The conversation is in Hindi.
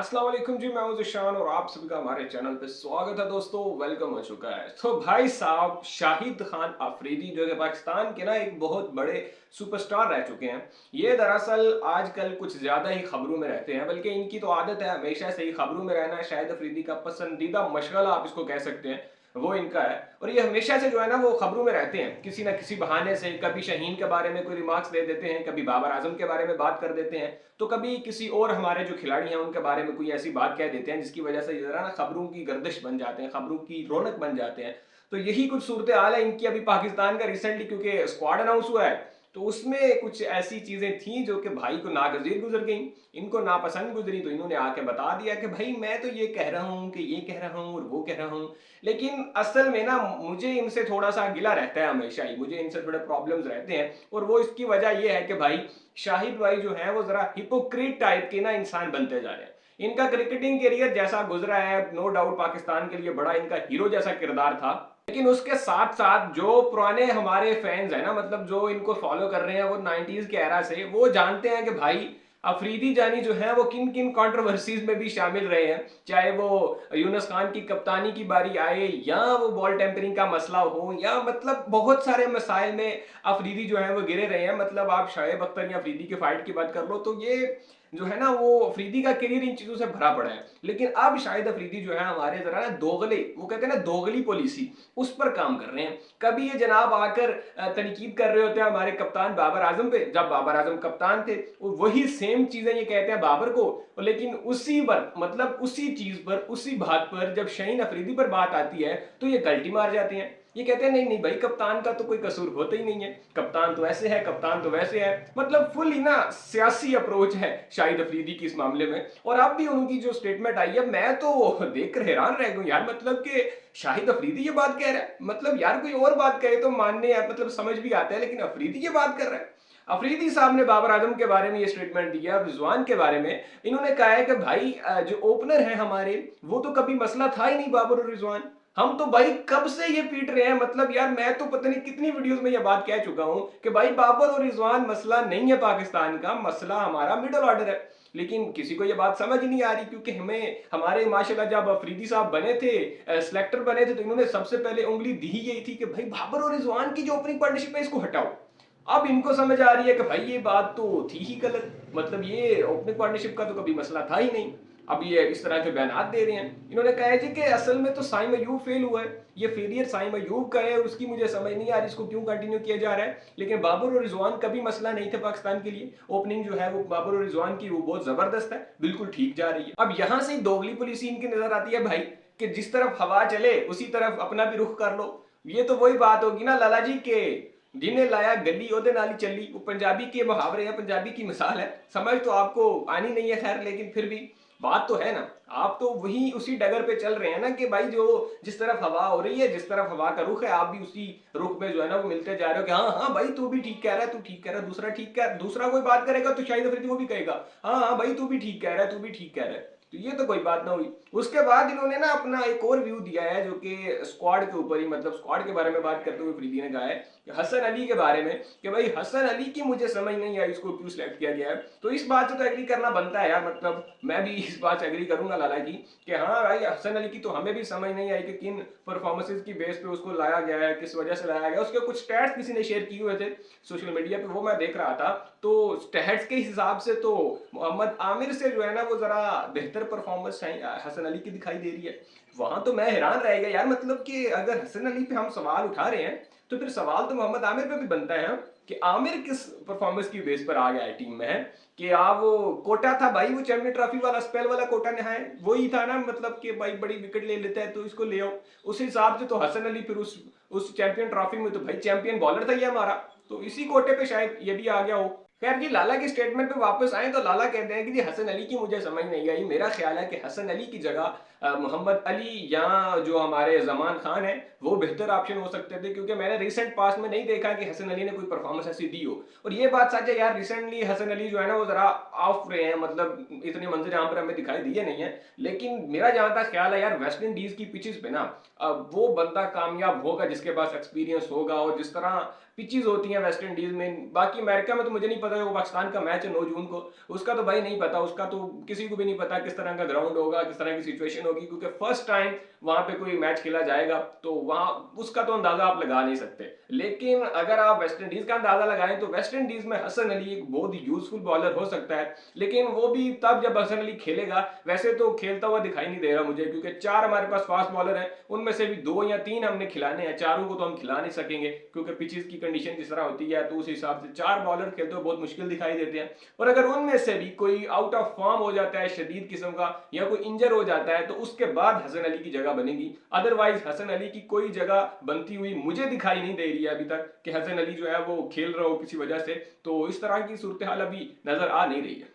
अस्सलाम वालेकुम जी, मैं हूं ज़िशान और आप सभी का हमारे चैनल पे स्वागत है दोस्तों। वेलकम हो चुका है। तो भाई साहब शाहिद खान अफरीदी जो कि पाकिस्तान के ना एक बहुत बड़े सुपरस्टार रह चुके हैं। ये दरअसल आजकल कुछ ज़्यादा ही खबरों में रहते हैं, बल्कि इनकी तो आदत है हमेशा से ही खबरों में रहना। शाहिद अफरीदी का पसंदीदा मशगला आप इसको कह सकते हैं, वो इनका है। और ये हमेशा से जो है ना वो खबरों में रहते हैं किसी ना किसी बहाने से। कभी शाहीन के बारे में कोई रिमार्क्स दे देते हैं, कभी बाबर आजम के बारे में बात कर देते हैं, तो कभी किसी और हमारे जो खिलाड़ी हैं उनके बारे में कोई ऐसी बात कह देते हैं जिसकी वजह से जरा ना खबरों की गर्दिश बन जाते हैं, खबरों की रौनक बन जाते हैं। तो यही कुछ सूरत हाल है इनकी। अभी पाकिस्तान का रिसेंटली क्योंकि स्क्वाड अनाउंस हुआ है, तो उसमें कुछ ऐसी चीजें थी जो कि भाई को नागजीर गुजर गई, इनको नापसंद गुजरी। तो इन्होंने आके बता दिया कि भाई मैं तो ये कह रहा हूँ कि ये कह रहा हूँ और वो कह रहा हूँ। लेकिन असल में ना मुझे इनसे थोड़ा सा गिला रहता है हमेशा ही, मुझे इनसे थोड़े प्रॉब्लम्स रहते हैं। और वो इसकी वजह ये है कि भाई शाहिद भाई जो है वो जरा हिपोक्रीट टाइप के ना इंसान बनते जा रहे हैं। इनका क्रिकेटिंग करियर जैसा गुजरा है, नो डाउट पाकिस्तान के लिए बड़ा इनका हीरो जैसा किरदार था, लेकिन उसके साथ साथ जो पुराने हमारे फैंस हैं ना, मतलब जो इनको फॉलो कर रहे हैं वो 90s के एरा से, वो जानते हैं कि भाई अफरीदी जानी जो है वो किन किन कंट्रोवर्सीज में भी शामिल रहे हैं। चाहे वो यूनुस खान की कप्तानी की बारी आए, या वो बॉल टेम्परिंग का मसला हो, या मतलब बहुत सारे मसाइल में अफरीदी जो है वो गिरे रहे हैं। मतलब आप शायब अख्तर या अफरीदी की फाइट की बात कर लो, तो ये जो है ना वो अफरीदी का करियर इन चीजों से भरा पड़ा है। लेकिन अब शायद अफरीदी जो है हमारे जरा ना दोगले, वो कहते हैं ना दोगली पॉलिसी, उस पर काम कर रहे हैं। कभी ये जनाब आकर तनकीद कर रहे होते हैं हमारे कप्तान बाबर आजम पे, जब बाबर आजम कप्तान थे, और वही सेम चीजें ये कहते हैं बाबर को। लेकिन उसी पर, मतलब उसी चीज पर, उसी बात पर जब शाहीन अफरीदी पर बात आती है तो ये गलती मार जाते हैं। ये कहते हैं नहीं नहीं भाई, कप्तान का तो कोई कसूर होता ही नहीं है, कप्तान तो ऐसे है, कप्तान तो वैसे है। मतलब फुल ही ना सियासी अप्रोच है शाहिद अफरीदी की इस मामले में। और अब भी उनकी जो स्टेटमेंट आई है, मैं तो देखकर हैरान रह गया यार। मतलब कि शाहिद अफरीदी ये बात कह रहा है, मतलब यार कोई और बात कहे तो मानने यार मतलब समझ भी आता है, लेकिन अफरीदी ये बात कर रहा है। अफरीदी साहब ने बाबर आजम के बारे में ये स्टेटमेंट दिया, रिजवान के बारे में इन्होंने कहा है कि भाई जो ओपनर है हमारे, वो तो कभी मसला था ही नहीं बाबर और रिजवान। हम तो भाई कब से ये पीट रहे हैं। मतलब यार मैं तो पता नहीं कितनी वीडियोस में ये बात कह चुका हूं कि भाई बाबर और रिजवान मसला नहीं है पाकिस्तान का, मसला हमारा मिडिल ऑर्डर है। लेकिन किसी को ये बात समझ ही नहीं आ रही, क्योंकि हमें हमारे माशाल्लाह जब अफरीदी साहब बने थे, सिलेक्टर बने थे, तो इन्होंने सबसे पहले उंगली दी ही यही थी कि भाई बाबर और रिजवान की जो ओपनिंग पार्टनरशिप है इसको हटाओ। अब इनको समझ आ रही है कि भाई ये बात तो थी ही गलत, मतलब ये ओपनिंग पार्टनरशिप का तो कभी मसला था ही नहीं। अब ये इस तरह के बयान दे रहे हैं। इन्होंने कहा है जी कि असल में तो साइम अयूब फेल हुआ है, ये फेलियर साइम अयूब का है, उसकी मुझे समझ नहीं आ रही इसको क्यों कंटिन्यू किया जा रहा है। लेकिन बाबर और रिजवान कभी मसला नहीं था पाकिस्तान के लिए। ओपनिंग जो है वो बाबर और रिजवान की वो बहुत जबरदस्त है, बिल्कुल ठीक जा रही है। अब यहां से दोगली पॉलिसी इनकी नजर आती है भाई, कि जिस तरफ हवा चले उसी तरफ अपना भी रुख कर लो। ये तो वही बात होगी ना लाला जी के, जिन्हें लाया गली ओदे नाली चली। वो पंजाबी के मुहावरे हैं, पंजाबी की मिसाल है, समझ तो आपको आनी नहीं है खैर, लेकिन फिर भी बात तो है ना। आप तो वही उसी डगर पे चल रहे हैं ना कि भाई जो जिस तरफ हवा हो रही है, जिस तरफ हवा का रुख है, आप भी उसी रुख में जो है ना वो मिलते जा रहे हो कि हाँ हाँ भाई तू भी ठीक कह रहा है, तू ठीक कह रहा है, दूसरा ठीक कह, दूसरा कोई बात करेगा तो शाहिद अफरीदी वो भी कहेगा हाँ हाँ भाई तू भी ठीक कह रहा है, तू भी ठीक कह रहा है। तो ये तो कोई बात ना हुई। उसके बाद इन्होंने ना अपना एक और व्यू दिया है, जो कि स्क्वाड के ऊपर ही, मतलब स्क्वाड के बारे में बात करते हुए अफरीदी ने कहा है कि हसन अली के बारे में, कि भाई हसन अली की मुझे समझ नहीं आई, इसको क्यों सिलेक्ट किया गया है। तो इस बात से तो एग्री करना बनता है यार, मतलब मैं भी इस बात से एग्री करूंगा लाला जी कि हाँ भाई हसन अली की तो हमें भी समझ नहीं आई कि किन परफॉर्मेंसेज की बेस पे उसको लाया गया है, किस वजह से लाया गया। उसके कुछ स्टैट्स किसी ने शेयर किए हुए थे सोशल मीडिया पे, वो मैं देख रहा था। तो स्टैट्स के हिसाब से तो मोहम्मद आमिर से जो है ना वो जरा बेहतर परफॉर्मेंस हसन अली की दिखाई दे रही है। वहां तो मैं हैरान रह गया यार, मतलब कि अगर हसन अली पे हम सवाल उठा रहे हैं तो फिर सवाल तो मोहम्मद आमिर पे भी बनता है कि आमिर किस परफॉर्मेंस की बेस पर आ गया है टीम में है। कि वो कोटा था भाई, वो चैंपियन ट्रॉफी वाला स्पेल वाला कोटा नहाए वही था ना, मतलब कि भाई बड़ी विकेट ले लेता है तो इसको ले आओ। उस हिसाब से तो हसन अली फिर उस चैंपियन ट्रॉफी में तो भाई चैंपियन बॉलर था ये हमारा, तो इसी कोटे पे शायद ये भी आ गया हो। खैर जी, लाला की स्टेटमेंट पे वापस आए तो लाला कहते हैं कि जी हसन अली की मुझे समझ नहीं आई। मेरा ख्याल है कि हसन अली की जगह मोहम्मद अली या जो हमारे जमान खान है वो बेहतर ऑप्शन हो सकते थे, क्योंकि मैंने रिसेंट पास्ट में नहीं देखा कि हसन अली ने कोई परफॉर्मेंस ऐसी दी हो। और ये बात सच है यार, रिसेंटली हसन अली जो है ना वो जरा ऑफ रहे हैं, मतलब इतने मंजर आम पर हमें दिखाई दिए नहीं है। लेकिन मेरा जहां तक ख्याल है यार, वेस्ट इंडीज की पिचेस पे ना वो बंदा कामयाब होगा जिसके पास एक्सपीरियंस होगा। और जिस तरह पिचेस होती हैं वेस्ट इंडीज में, बाकी अमेरिका में तो मुझे नहीं पता है वो पाकिस्तान का मैच है 9 जून को, उसका तो भाई नहीं पता, उसका तो किसी को भी नहीं पता किस तरह का ग्राउंड होगा, किस तरह की सिचुएशन होगी, क्योंकि फर्स्ट टाइम वहां पे कोई मैच खेला जाएगा, तो वहां उसका तो अंदाजा आप लगा नहीं सकते। लेकिन अगर आप वेस्ट इंडीज का अंदाजा लगाएं तो वेस्ट इंडीज में हसन अली एक बहुत यूजफुल बॉलर हो सकता है, लेकिन वो भी तब जब हसन अली खेलेगा। वैसे तो खेलता हुआ दिखाई नहीं दे रहा मुझे, क्योंकि 4 हमारे पास फास्ट बॉलर हैं, उनमें से भी 2 या 3 हमने खिलाने हैं, चारों को तो हम खिला नहीं सकेंगे क्योंकि पिचेस की कंडीशन जिस तरह होती है, तो उस हिसाब से 4 बॉलर खेलते हुए बहुत मुश्किल दिखाई देते हैं। और अगर उनमें से भी कोई आउट ऑफ फॉर्म हो जाता है शदीद किस्म का, या कोई इंजर हो जाता है, तो उसके बाद हसन अली की जगह बनेगी। अदरवाइज हसन अली की कोई जगह बनती हुई मुझे दिखाई नहीं दे रही है अभी तक कि हसन अली जो है वो खेल रहा हो किसी वजह से, तो इस तरह की सूरत हाल अभी नजर आ नहीं रही है।